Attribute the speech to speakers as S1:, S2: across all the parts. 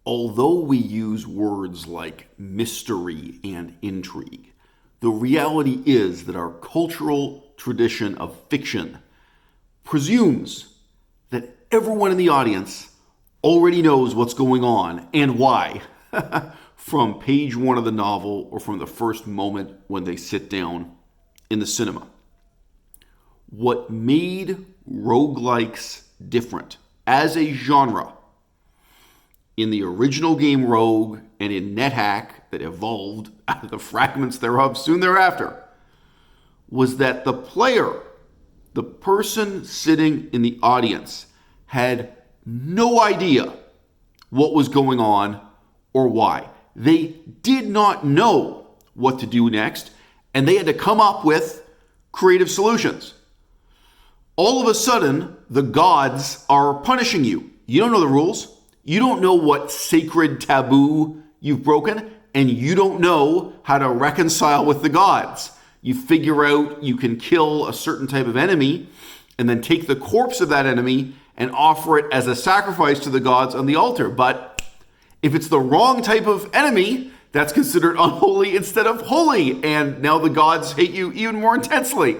S1: Although we use words like mystery and intrigue, the reality is that our cultural tradition of fiction presumes that everyone in the audience already knows what's going on and why from page one of the novel or from the first moment when they sit down in the cinema. What made roguelikes different as a genre in the original game Rogue and in Nethack that evolved out of the fragments thereof soon thereafter was that the player, the person sitting in the audience, had no idea what was going on or why. They did not know what to do next, and they had to come up with creative solutions. All of a sudden, the gods are punishing you. You don't know the rules. You don't know what sacred taboo you've broken, and you don't know how to reconcile with the gods. You figure out you can kill a certain type of enemy and then take the corpse of that enemy and offer it as a sacrifice to the gods on the altar. But if it's the wrong type of enemy, that's considered unholy instead of holy, and now the gods hate you even more intensely.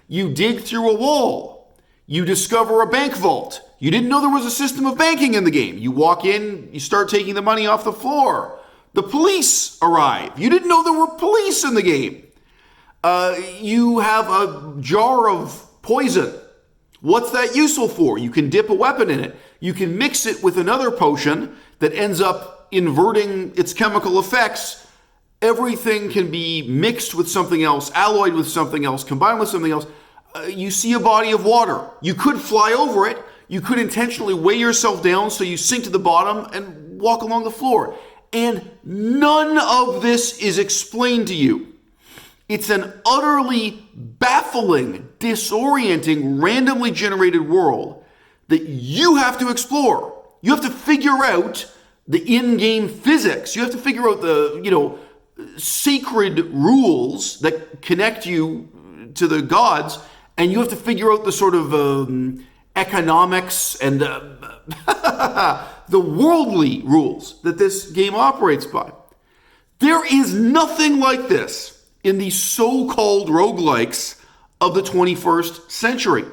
S1: You dig through a wall. You discover a bank vault. You didn't know there was a system of banking in the game. You walk in, you start taking the money off the floor. The police arrive. You didn't know there were police in the game. You have a jar of poison. What's that useful for? You can dip a weapon in it. You can mix it with another potion that ends up inverting its chemical effects. Everything can be mixed with something else, alloyed with something else, combined with something else. You see a body of water. You could fly over it. You could intentionally weigh yourself down so you sink to the bottom and walk along the floor. And none of this is explained to you. It's an utterly baffling, disorienting, randomly generated world that you have to explore. You have to figure out the in-game physics. You have to figure out the, sacred rules that connect you to the gods, and you have to figure out the sort of economics and the worldly rules that this game operates by. There is nothing like this in the so-called roguelikes of the 21st century.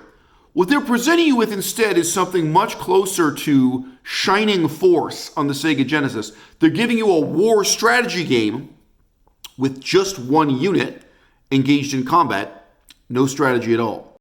S1: What they're presenting you with instead is something much closer to Shining Force on the Sega Genesis. They're giving you a war strategy game with just one unit engaged in combat, no strategy at all.